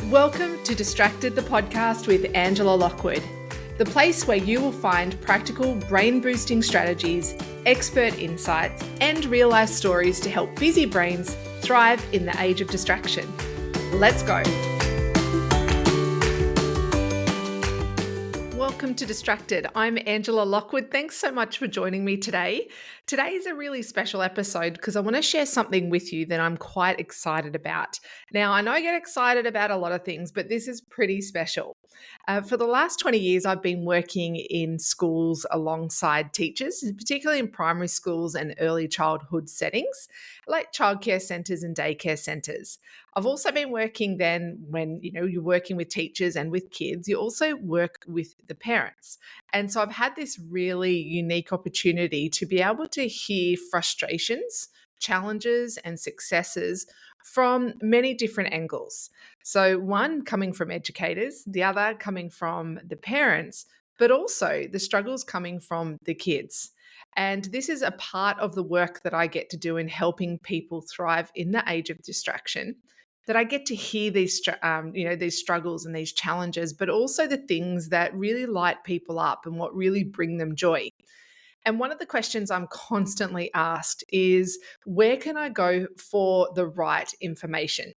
Welcome to Distracted, the podcast with Angela Lockwood, the place where you will find practical brain-boosting strategies, expert insights, and real-life stories to help busy brains thrive in the age of distraction. Let's go. Welcome to Distracted. I'm Angela Lockwood. Thanks so much for joining me today. Today is a really special episode because I want to share something with you that I'm quite excited about. Now, I know I get excited about a lot of things, but this is pretty special. For the last 20 years, I've been working in schools alongside teachers, particularly in primary schools and early childhood settings, like childcare centres and daycare centres. I've also been working then when, you're working with teachers and with kids, you also work with the parents. And so I've had this really unique opportunity to be able to hear frustrations, challenges, and successes from many different angles. So one coming from educators, the other coming from the parents, but also the struggles coming from the kids. And this is a part of the work that I get to do in helping people thrive in the age of distraction. That I get to hear these struggles and these challenges, but also the things that really light people up and what really bring them joy. And one of the questions I'm constantly asked is, where can I go for the right information?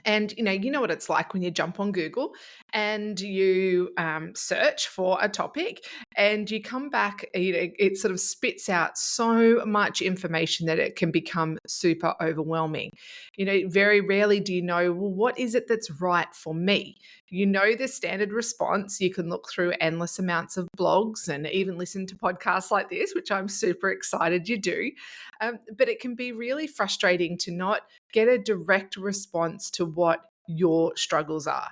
And you know what it's like when you jump on Google and you search for a topic, and you come back. It sort of spits out so much information that it can become super overwhelming. Very rarely do you know, well, what is it that's right for me? You know the standard response. You can look through endless amounts of blogs and even listen to podcasts like this, which I'm super excited you do. But it can be really frustrating to not get a direct response to what your struggles are.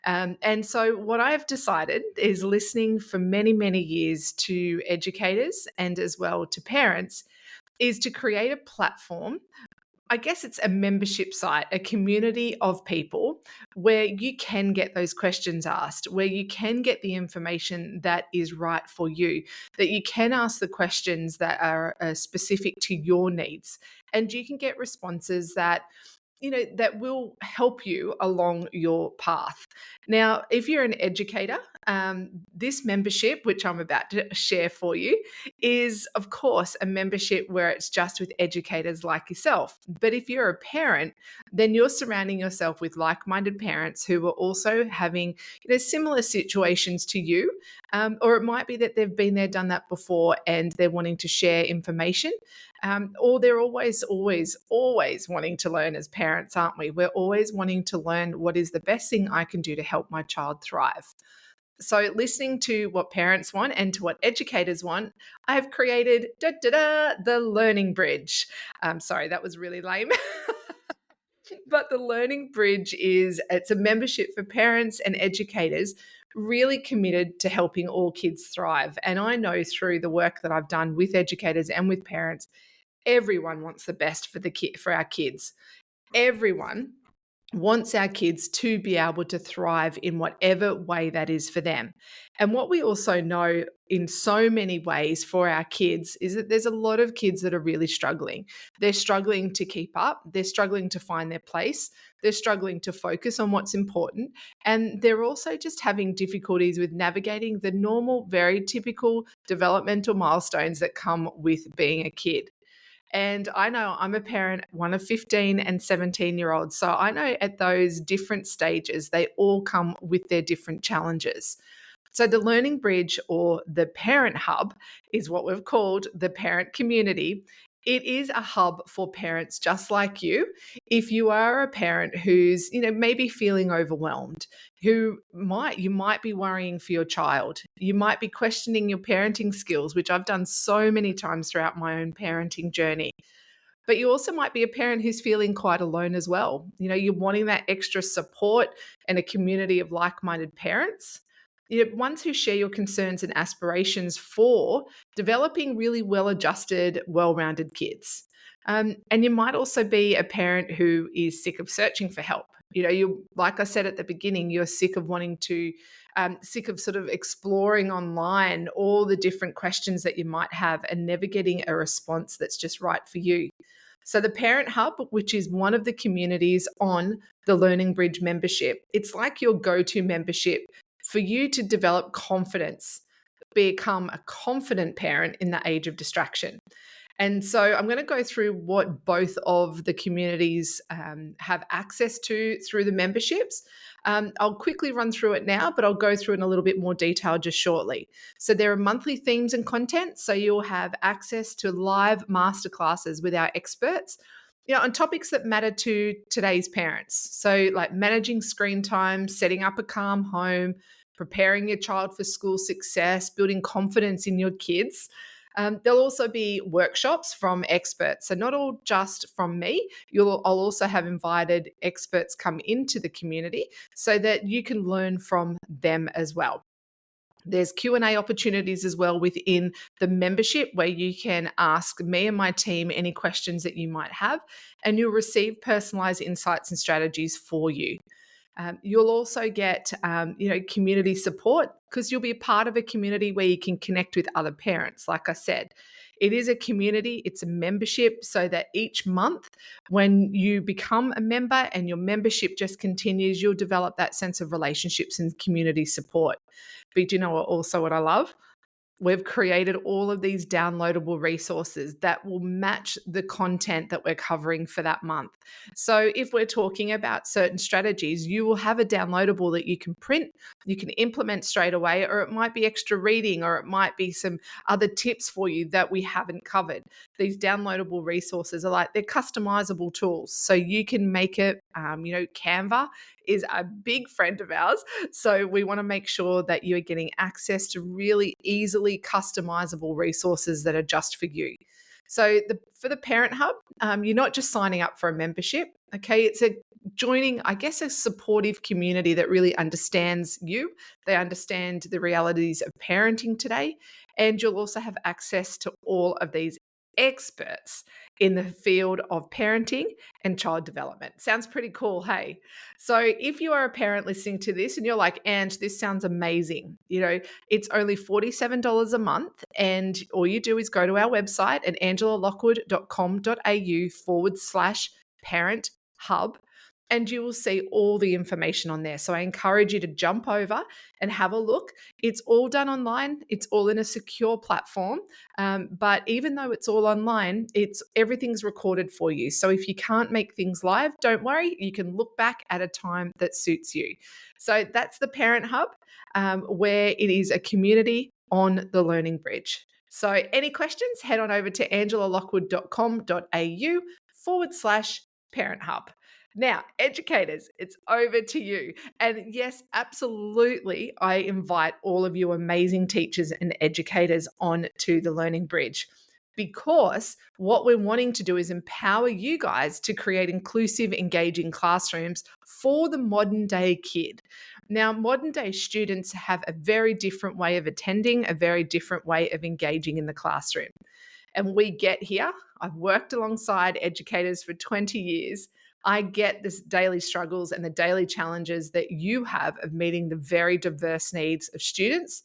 And so, what I've decided is, listening for many, many years to educators and as well to parents, is to create a platform. I guess it's a membership site, a community of people where you can get those questions asked, where you can get the information that is right for you, that you can ask the questions that are specific to your needs, and you can get responses that will help you along your path. Now, if you're an educator, this membership, which I'm about to share for you, is, of course, a membership where it's just with educators like yourself. But if you're a parent, then you're surrounding yourself with like-minded parents who are also having similar situations to you. Or it might be that they've been there, done that before, and they're wanting to share information. Or they're always wanting to learn as parents, aren't we? We're always wanting to learn what is the best thing I can do to help my child thrive. So, listening to what parents want and to what educators want, I have created the Learning Bridge. Sorry, that was really lame. But the Learning Bridge it's a membership for parents and educators really committed to helping all kids thrive. And I know through the work that I've done with educators and with parents, everyone wants the best for our kids. Everyone wants our kids to be able to thrive in whatever way that is for them. And what we also know in so many ways for our kids is that there's a lot of kids that are really struggling. They're struggling to keep up. They're struggling to find their place. They're struggling to focus on what's important. And they're also just having difficulties with navigating the normal, very typical developmental milestones that come with being a kid. And I know I'm a parent, one of 15 and 17-year-olds. So I know at those different stages, they all come with their different challenges. So the Learning Bridge, or the Parent Hub, is what we've called the parent community. It is a hub for parents just like you. If you are a parent who's, maybe feeling overwhelmed, you might be worrying for your child. You might be questioning your parenting skills, which I've done so many times throughout my own parenting journey. But you also might be a parent who's feeling quite alone as well. You're wanting that extra support and a community of like-minded parents. Ones who share your concerns and aspirations for developing really well-adjusted, well-rounded kids. And you might also be a parent who is sick of searching for help. You, like I said at the beginning, you're sick of sick of sort of exploring online all the different questions that you might have and never getting a response that's just right for you. So the Parent Hub, which is one of the communities on the Learning Bridge membership. It's like your go-to membership for you to develop confidence, become a confident parent in the age of distraction. And so I'm going to go through what both of the communities have access to through the memberships. I'll quickly run through it now, but I'll go through in a little bit more detail just shortly. So there are monthly themes and content. So you'll have access to live masterclasses with our experts, on topics that matter to today's parents. So like managing screen time, setting up a calm home, preparing your child for school success, building confidence in your kids. There'll also be workshops from experts. So not all just from me. I'll also have invited experts come into the community so that you can learn from them as well. There's Q&A opportunities as well within the membership where you can ask me and my team any questions that you might have, and you'll receive personalized insights and strategies for you. You'll also get, community support because you'll be a part of a community where you can connect with other parents. Like I said, it is a community, it's a membership, so that each month when you become a member and your membership just continues, you'll develop that sense of relationships and community support. But do you know what I love? We've created all of these downloadable resources that will match the content that we're covering for that month. So if we're talking about certain strategies, you will have a downloadable that you can print, you can implement straight away, or it might be extra reading, or it might be some other tips for you that we haven't covered. These downloadable resources are they're customizable tools. So you can make it, Canva is a big friend of ours. So we want to make sure that you are getting access to really easily customizable resources that are just for you. So for the Parent Hub, you're not just signing up for a membership. Okay, it's joining, I guess, a supportive community that really understands you. They understand the realities of parenting today, and you'll also have access to all of these experts in the field of parenting and child development. Sounds pretty cool, hey? So if you are a parent listening to this and you're like, Ange, this sounds amazing, it's only $47 a month. And all you do is go to our website at angelalockwood.com.au/parent hub, and you will see all the information on there. So I encourage you to jump over and have a look. It's all done online. It's all in a secure platform. But even though it's all online, everything's recorded for you. So if you can't make things live, don't worry. You can look back at a time that suits you. So that's the Parent Hub, where it is a community on the Learning Bridge. So any questions, head on over to angelalockwood.com.au/Parent Hub. Now, educators, it's over to you. And yes, absolutely, I invite all of you amazing teachers and educators on to the Learning Bridge, because what we're wanting to do is empower you guys to create inclusive, engaging classrooms for the modern day kid. Now, modern day students have a very different way of attending, a very different way of engaging in the classroom. And we get here. I've worked alongside educators for 20 years. I get the daily struggles and the daily challenges that you have of meeting the very diverse needs of students,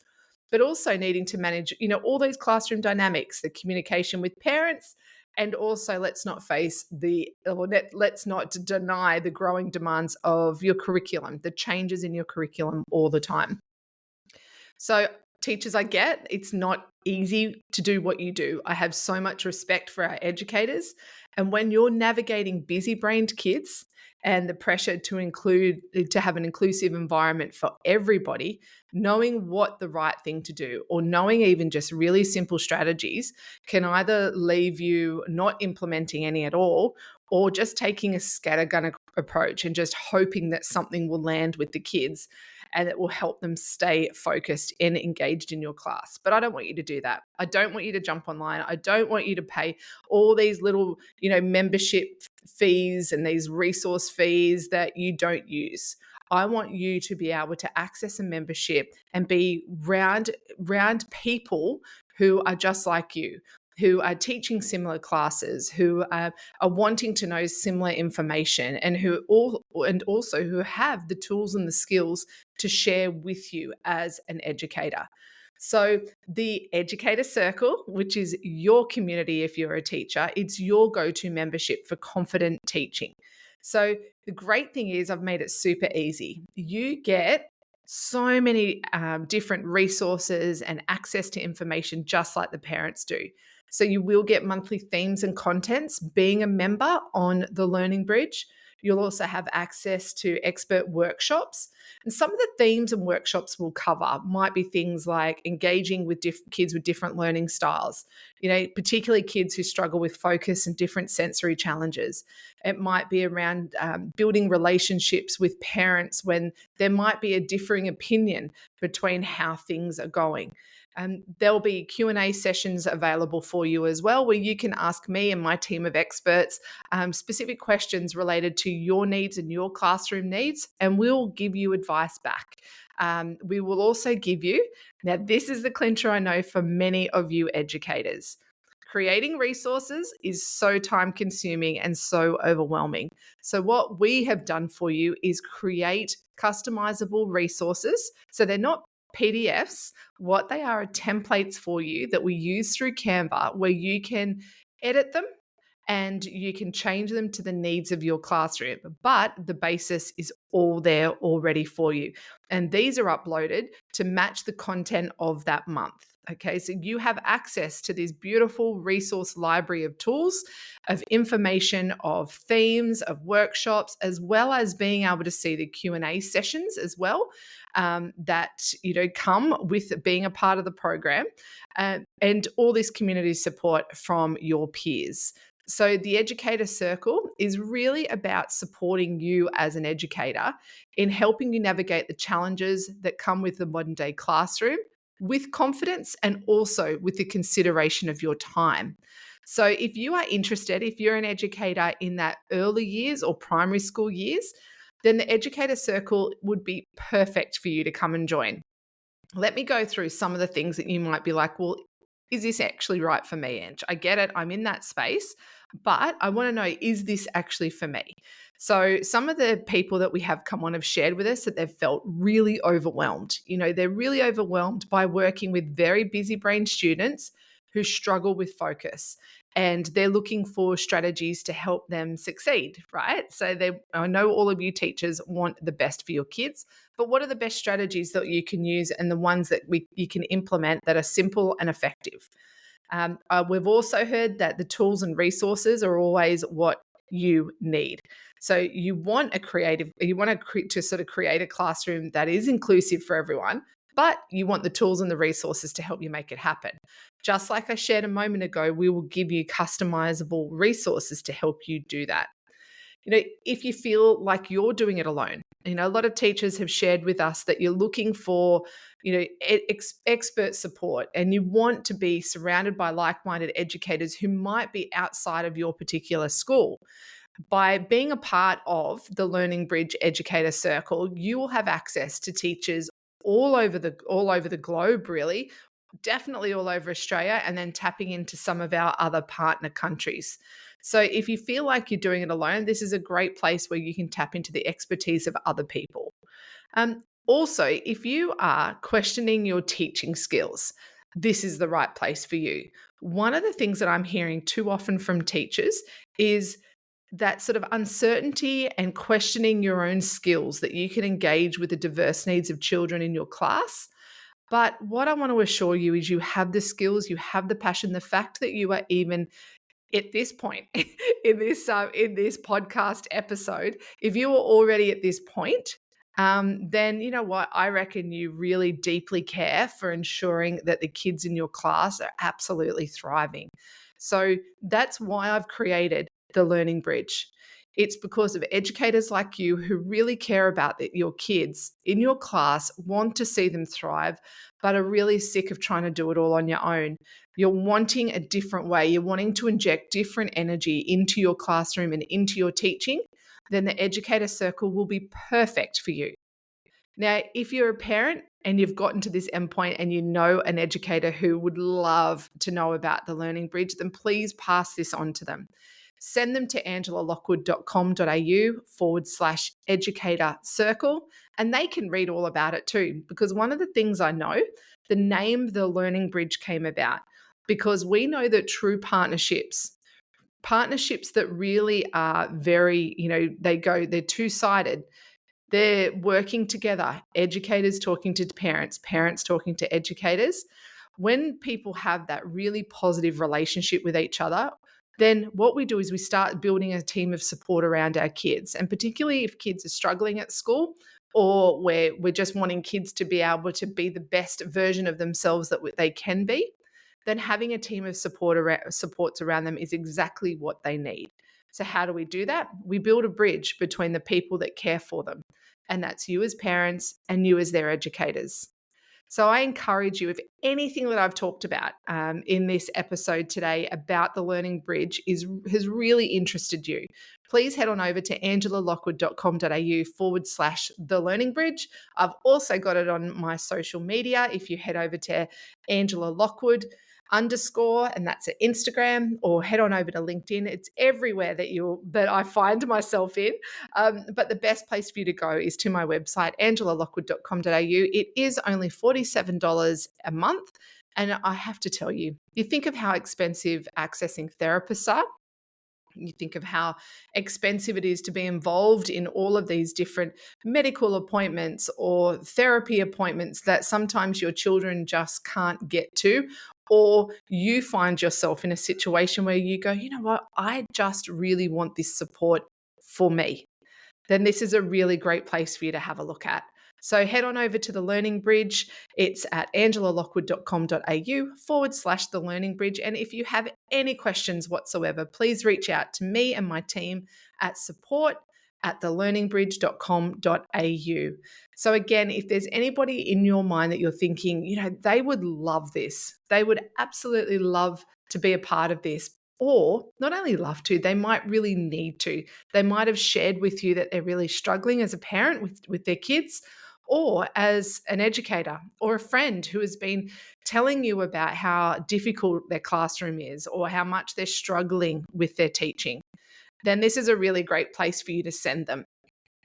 but also needing to manage, all those classroom dynamics, the communication with parents, and also let's not deny the growing demands of your curriculum, the changes in your curriculum all the time. So teachers, I get it's not easy to do what you do. I have so much respect for our educators. And when you're navigating busy-brained kids and the pressure to have an inclusive environment for everybody, knowing what the right thing to do, or knowing even just really simple strategies, can either leave you not implementing any at all, or just taking a scattergun approach and just hoping that something will land with the kids and it will help them stay focused and engaged in your class. But I don't want you to do that. I don't want you to jump online. I don't want you to pay all these little, membership fees and these resource fees that you don't use. I want you to be able to access a membership and be round people who are just like you, who are teaching similar classes, who are wanting to know similar information, and also who have the tools and the skills to share with you as an educator. So the Educator Circle, which is your community if you're a teacher, it's your go-to membership for confident teaching. So the great thing is I've made it super easy. You get so many different resources and access to information just like the parents do. So you will get monthly themes and contents being a member on the Learning Bridge. You'll also have access to expert workshops. And some of the themes and workshops we'll cover might be things like engaging with kids with different learning styles, particularly kids who struggle with focus and different sensory challenges. It might be around building relationships with parents when there might be a differing opinion between how things are going. There'll be Q&A sessions available for you as well, where you can ask me and my team of experts specific questions related to your needs and your classroom needs, and we'll give you advice back. We will also give you, now this is the clincher I know for many of you educators, creating resources is so time consuming and so overwhelming. So, what we have done for you is create customizable resources. So, they're not PDFs. What they are templates for you that we use through Canva where you can edit them and you can change them to the needs of your classroom. But the basis is all there already for you. And these are uploaded to match the content of that month. Okay, so you have access to this beautiful resource library of tools, of information, of themes, of workshops, as well as being able to see the Q&A sessions as well, that come with being a part of the program, and all this community support from your peers. So, the Educator Circle is really about supporting you as an educator in helping you navigate the challenges that come with the modern day classroom with confidence and also with the consideration of your time. So, if you are interested, if you're an educator in that early years or primary school years, then the Educator Circle would be perfect for you to come and join. Let me go through some of the things that you might be like, well, is this actually right for me, Ange? I get it. I'm in that space, but I want to know, is this actually for me? So some of the people that we have come on have shared with us that they've felt really overwhelmed. They're really overwhelmed by working with very busy brain students who struggle with focus, and they're looking for strategies to help them succeed, right? So I know all of you teachers want the best for your kids, but what are the best strategies that you can use and the ones that you can implement that are simple and effective? We've also heard that the tools and resources are always what you need. So you want to sort of create a classroom that is inclusive for everyone, but you want the tools and the resources to help you make it happen. Just like I shared a moment ago, we will give you customizable resources to help you do that. If you feel like you're doing it alone, a lot of teachers have shared with us that you're looking for, expert support, and you want to be surrounded by like-minded educators who might be outside of your particular school. By being a part of the Learning Bridge Educator Circle, you will have access to teachers all over the globe, really, definitely all over Australia, and then tapping into some of our other partner countries. So if you feel like you're doing it alone, this is a great place where you can tap into the expertise of other people. Also, if you are questioning your teaching skills, this is the right place for you. One of the things that I'm hearing too often from teachers is that sort of uncertainty and questioning your own skills that you can engage with the diverse needs of children in your class. But what I want to assure you is you have the skills, you have the passion, the fact that you are even at this point in this podcast episode, if you are already at this point, then you know what? I reckon you really deeply care for ensuring that the kids in your class are absolutely thriving. So that's why I've created the Learning Bridge. It's because of educators like you who really care about your kids in your class, want to see them thrive, but are really sick of trying to do it all on your own. You're wanting a different way. You're wanting to inject different energy into your classroom and into your teaching. Then the Educator Circle will be perfect for you. Now, if you're a parent and you've gotten to this endpoint and you know an educator who would love to know about the Learning Bridge, then please pass this on to them. Send them to angelalockwood.com.au/educator circle, and they can read all about it too. Because one of the things I know, the name The Learning Bridge came about because we know that true partnerships that really are very, they're two-sided. They're working together, educators talking to parents, parents talking to educators. When people have that really positive relationship with each other, then what we do is we start building a team of support around our kids. And particularly if kids are struggling at school, or where we're just wanting kids to be able to be the best version of themselves that they can be, then having a team of supports around them is exactly what they need. So, how do we do that? We build a bridge between the people that care for them, and that's you as parents and you as their educators. So I encourage you, if anything that I've talked about in this episode today about the Learning Bridge has really interested you, please head on over to angelalockwood.com.au/the Learning Bridge. I've also got it on my social media. If you head over to Angela Lockwood _ and that's at Instagram, or head on over to LinkedIn. It's everywhere that I find myself in. But the best place for you to go is to my website, angelalockwood.com.au. It is only $47 a month. And I have to tell you, you think of how expensive accessing therapists are. You think of how expensive it is to be involved in all of these different medical appointments or therapy appointments that sometimes your children just can't get to, or you find yourself in a situation where you go, you know what, I just really want this support for me. Then this is a really great place for you to have a look at. So head on over to the Learning Bridge. It's at angelalockwood.com.au / the Learning Bridge. And if you have any questions whatsoever, please reach out to me and my team at support@thelearningbridge.com.au. So again, if there's anybody in your mind that you're thinking, they would love this, they would absolutely love to be a part of this, or not only love to, they might really need to. They might have shared with you that they're really struggling as a parent with their kids, or as an educator or a friend who has been telling you about how difficult their classroom is or how much they're struggling with their teaching. Then this is a really great place for you to send them.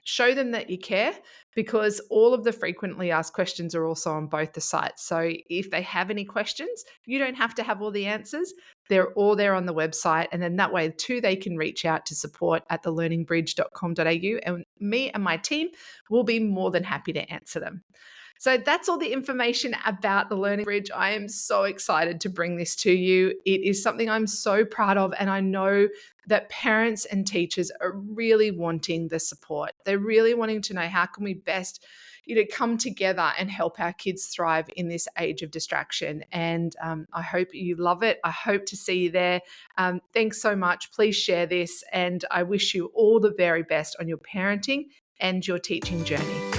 Show them that you care, because all of the frequently asked questions are also on both the sites. So if they have any questions, you don't have to have all the answers. They're all there on the website. And then that way too, they can reach out to support@thelearningbridge.com.au, and me and my team will be more than happy to answer them. So that's all the information about the Learning Bridge. I am so excited to bring this to you. It is something I'm so proud of, and I know that parents and teachers are really wanting the support. They're really wanting to know, how can we best come together and help our kids thrive in this age of distraction. And I hope you love it. I hope to see you there. Thanks so much. Please share this, and I wish you all the very best on your parenting and your teaching journey.